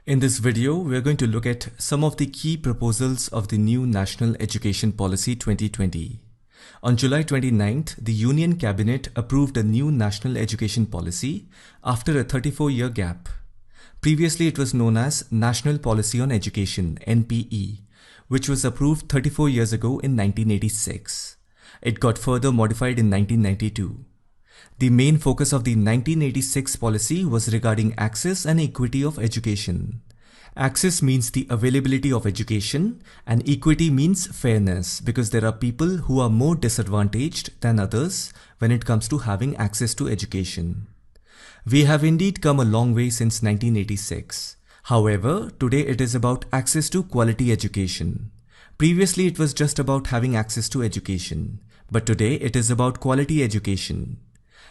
In this video, we are going to look at some of the key proposals of the new National Education Policy 2020. On July 29th, the Union Cabinet approved a new National Education Policy after a 34-year gap. Previously, it was known as National Policy on Education, NPE, which was approved 34 years ago in 1986. It got further modified in 1992. The main focus of the 1986 policy was regarding access and equity of education. Access means the availability of education, and equity means fairness because there are people who are more disadvantaged than others when it comes to having access to education. We have indeed come a long way since 1986. However, today it is about access to quality education. Previously it was just about having access to education, but today it is about quality education.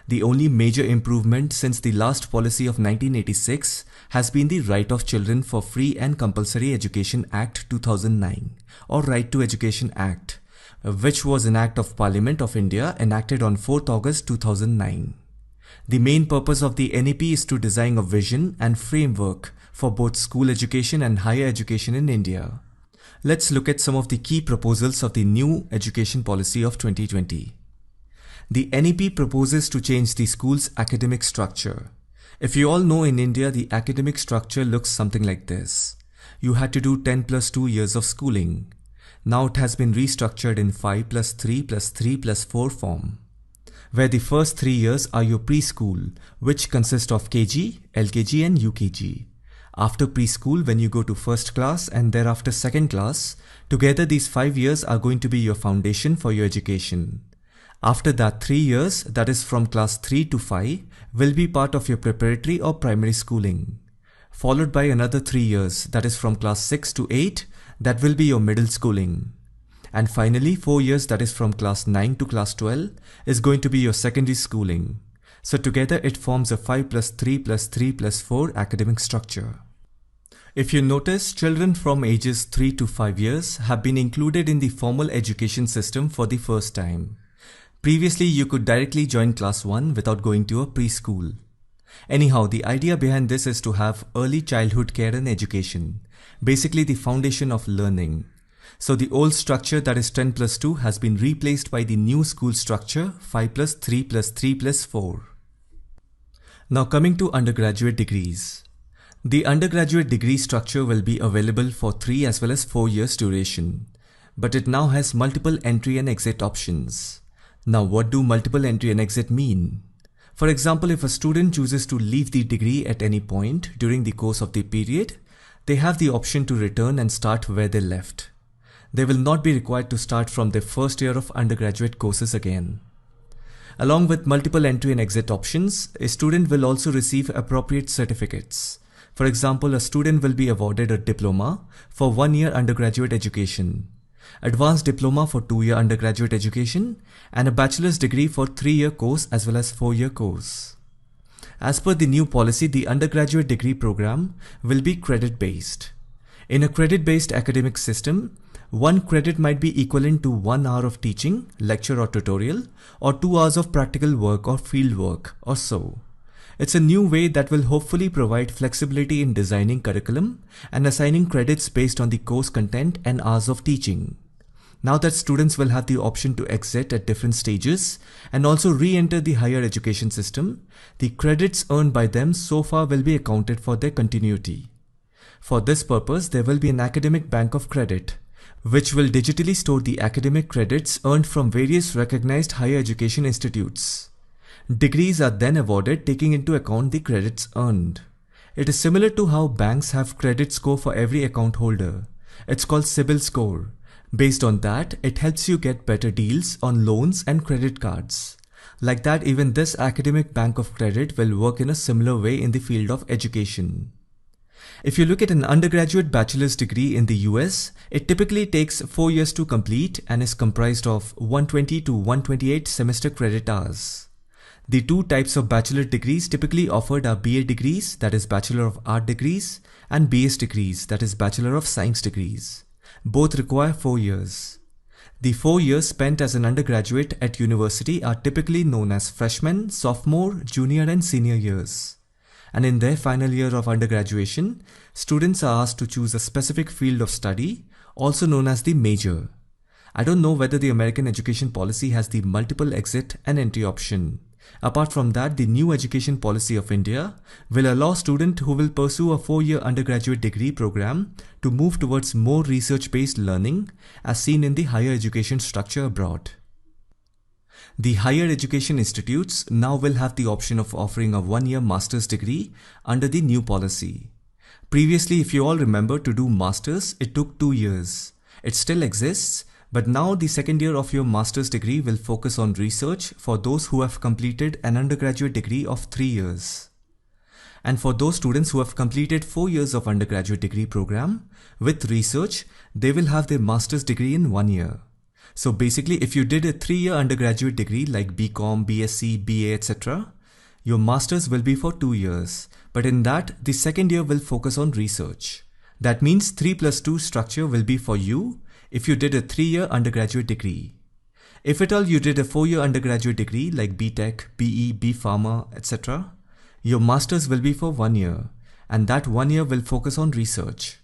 The only major improvement since the last policy of 1986 has been the Right of Children for Free and Compulsory Education Act 2009 or Right to Education Act, which was an Act of Parliament of India enacted on 4th August 2009. The main purpose of the NEP is to design a vision and framework for both school education and higher education in India. Let's look at some of the key proposals of the new education policy of 2020. The NEP proposes to change the school's academic structure. If you all know, in India, the academic structure looks something like this. You had to do 10 plus 2 years of schooling. Now it has been restructured in 5 plus 3 plus 3 plus 4 form, where the first 3 years are your preschool, which consists of KG, LKG and UKG. After preschool, when you go to first class and thereafter second class, together these 5 years are going to be your foundation for your education. After that 3 years, that is from class 3 to 5, will be part of your preparatory or primary schooling. Followed by another 3 years, that is from class 6 to 8, that will be your middle schooling. And finally 4 years, that is from class 9 to class 12, is going to be your secondary schooling. So together it forms a 5 plus 3 plus 3 plus 4 academic structure. If you notice, children from ages 3 to 5 years have been included in the formal education system for the first time. Previously, you could directly join class 1 without going to a preschool. Anyhow, the idea behind this is to have early childhood care and education, basically the foundation of learning. So the old structure, that is 10 plus 2, has been replaced by the new school structure 5 plus 3 plus 3 plus 4. Now coming to undergraduate degrees. The undergraduate degree structure will be available for 3 as well as 4 years duration, but it now has multiple entry and exit options. Now, what do multiple entry and exit mean? For example, if a student chooses to leave the degree at any point during the course of the period, they have the option to return and start where they left. They will not be required to start from their first year of undergraduate courses again. Along with multiple entry and exit options, a student will also receive appropriate certificates. For example, a student will be awarded a diploma for 1 year undergraduate education, advanced diploma for 2-year undergraduate education, and a bachelor's degree for 3-year course as well as 4-year course. As per the new policy, the undergraduate degree program will be credit-based. In a credit-based academic system, 1 credit might be equivalent to 1 hour of teaching, lecture or tutorial, or 2 hours of practical work or field work or so. It's a new way that will hopefully provide flexibility in designing curriculum and assigning credits based on the course content and hours of teaching. Now that students will have the option to exit at different stages and also re-enter the higher education system, the credits earned by them so far will be accounted for their continuity. For this purpose, there will be an academic bank of credit, which will digitally store the academic credits earned from various recognized higher education institutes. Degrees are then awarded taking into account the credits earned. It is similar to how banks have credit score for every account holder. It's called CIBIL score. Based on that, it helps you get better deals on loans and credit cards. Like that, even this academic bank of credit will work in a similar way in the field of education. If you look at an undergraduate bachelor's degree in the US, it typically takes 4 years to complete and is comprised of 120 to 128 semester credit hours. The 2 types of bachelor degrees typically offered are BA degrees, that is Bachelor of Art degrees, and BS degrees, that is Bachelor of Science degrees. Both require 4 years. The 4 years spent as an undergraduate at university are typically known as freshman, sophomore, junior and senior years. and in their final year of undergraduation, students are asked to choose a specific field of study, also known as the major. I don't know whether the American education policy has the multiple exit and entry option. Apart from that, the new education policy of India will allow students who will pursue a 4-year undergraduate degree program to move towards more research-based learning as seen in the higher education structure abroad. The higher education institutes now will have the option of offering a 1-year master's degree under the new policy. Previously, if you all remember, to do master's, it took 2 years. It still exists, but now the second year of your master's degree will focus on research for those who have completed an undergraduate degree of 3 years. And for those students who have completed 4 years of undergraduate degree program with research, they will have their master's degree in 1 year. So basically, if you did a 3-year undergraduate degree like BCom, BSc, BA, etc., your master's will be for 2 years. But in that, the second year will focus on research. That means 3+2 structure will be for you if you did a 3-year undergraduate degree. If at all you did a 4-year undergraduate degree like BTech, BE, B.Pharma, etc., your master's will be for 1 year, and that 1 year will focus on research.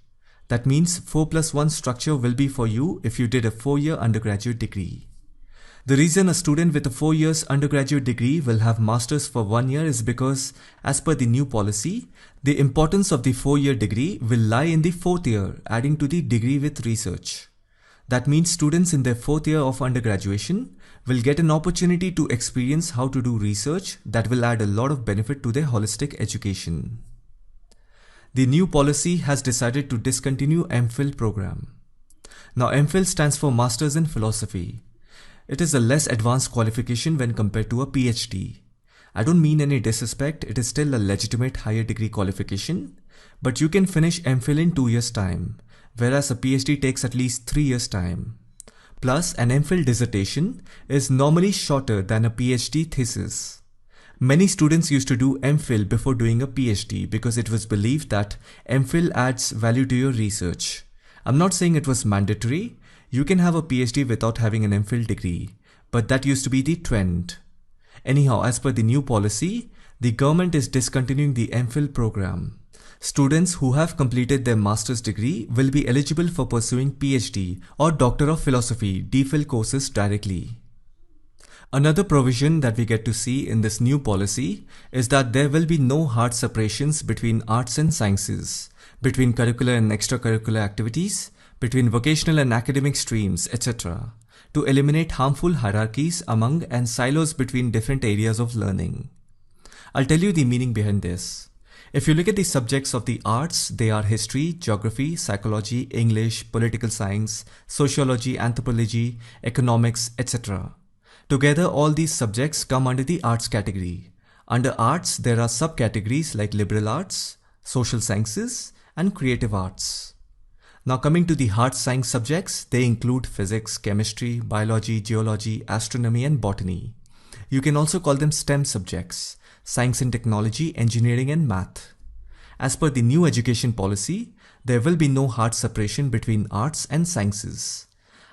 That means 4+1 structure will be for you if you did a 4-year undergraduate degree. The reason a student with a 4 years undergraduate degree will have master's for 1 year is because, as per the new policy, the importance of the 4-year degree will lie in the 4th year, adding to the degree with research. That means students in their 4th year of undergraduation will get an opportunity to experience how to do research that will add a lot of benefit to their holistic education. The new policy has decided to discontinue MPhil program. Now MPhil stands for Masters in Philosophy. It is a less advanced qualification when compared to a PhD. I don't mean any disrespect, it is still a legitimate higher degree qualification, but you can finish MPhil in 2 years' time, whereas a PhD takes at least 3 years' time. Plus, an MPhil dissertation is normally shorter than a PhD thesis. Many students used to do MPhil before doing a PhD because it was believed that MPhil adds value to your research. I'm not saying it was mandatory. You can have a PhD without having an MPhil degree, but that used to be the trend. Anyhow, as per the new policy, the government is discontinuing the MPhil program. Students who have completed their master's degree will be eligible for pursuing PhD or Doctor of Philosophy (DPhil) courses directly. Another provision that we get to see in this new policy is that there will be no hard separations between arts and sciences, between curricular and extracurricular activities, between vocational and academic streams, etc., to eliminate harmful hierarchies among and silos between different areas of learning. I'll tell you the meaning behind this. If you look at the subjects of the arts, they are history, geography, psychology, English, political science, sociology, anthropology, economics, etc. Together, all these subjects come under the arts category. Under arts, there are subcategories like liberal arts, social sciences, and creative arts. Now coming to the hard science subjects, they include physics, chemistry, biology, geology, astronomy, and botany. You can also call them STEM subjects, science and technology, engineering, and math. As per the new education policy, there will be no hard separation between arts and sciences.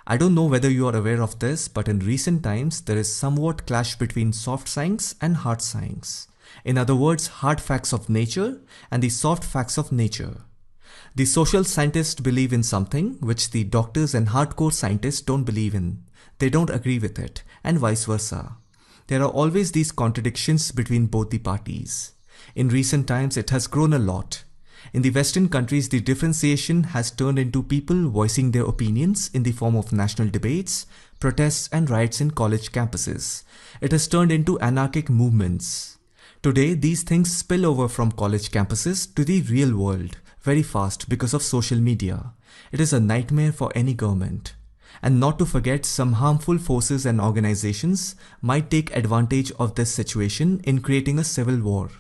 I don't know whether you are aware of this, but in recent times, there is somewhat clash between soft science and hard science. In other words, hard facts of nature and the soft facts of nature. The social scientists believe in something which the doctors and hardcore scientists don't believe in. They don't agree with it, and vice versa. There are always these contradictions between both the parties. In recent times, it has grown a lot. In the Western countries, the differentiation has turned into people voicing their opinions in the form of national debates, protests, and riots in college campuses. It has turned into anarchic movements. Today, these things spill over from college campuses to the real world very fast because of social media. It is a nightmare for any government. And not to forget, some harmful forces and organizations might take advantage of this situation in creating a civil war.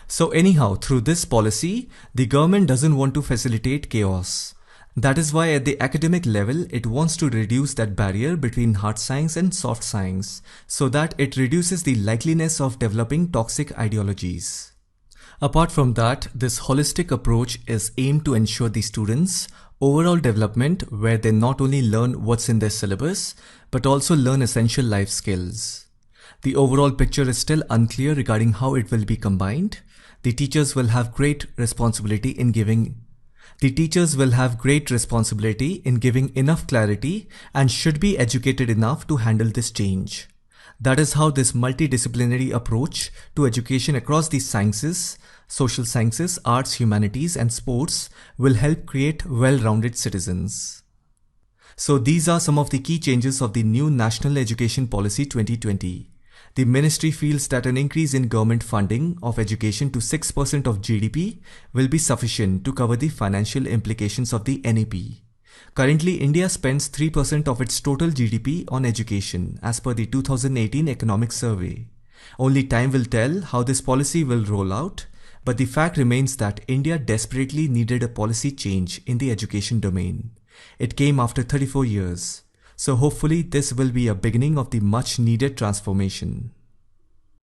So anyhow, through this policy, the government doesn't want to facilitate chaos. That is why at the academic level, it wants to reduce that barrier between hard science and soft science, so that it reduces the likeliness of developing toxic ideologies. Apart from that, this holistic approach is aimed to ensure the students' overall development, where they not only learn what's in their syllabus, but also learn essential life skills. The overall picture is still unclear regarding how it will be combined. The teachers will have great responsibility in giving enough clarity and should be educated enough to handle this change. That is how this multidisciplinary approach to education across the sciences, social sciences, arts, humanities, and sports will help create well-rounded citizens. So these are some of the key changes of the new National Education Policy 2020. The ministry feels that an increase in government funding of education to 6% of GDP will be sufficient to cover the financial implications of the NEP. Currently, India spends 3% of its total GDP on education as per the 2018 economic survey. Only time will tell how this policy will roll out, but the fact remains that India desperately needed a policy change in the education domain. It came after 34 years. So hopefully this will be a beginning of the much needed transformation.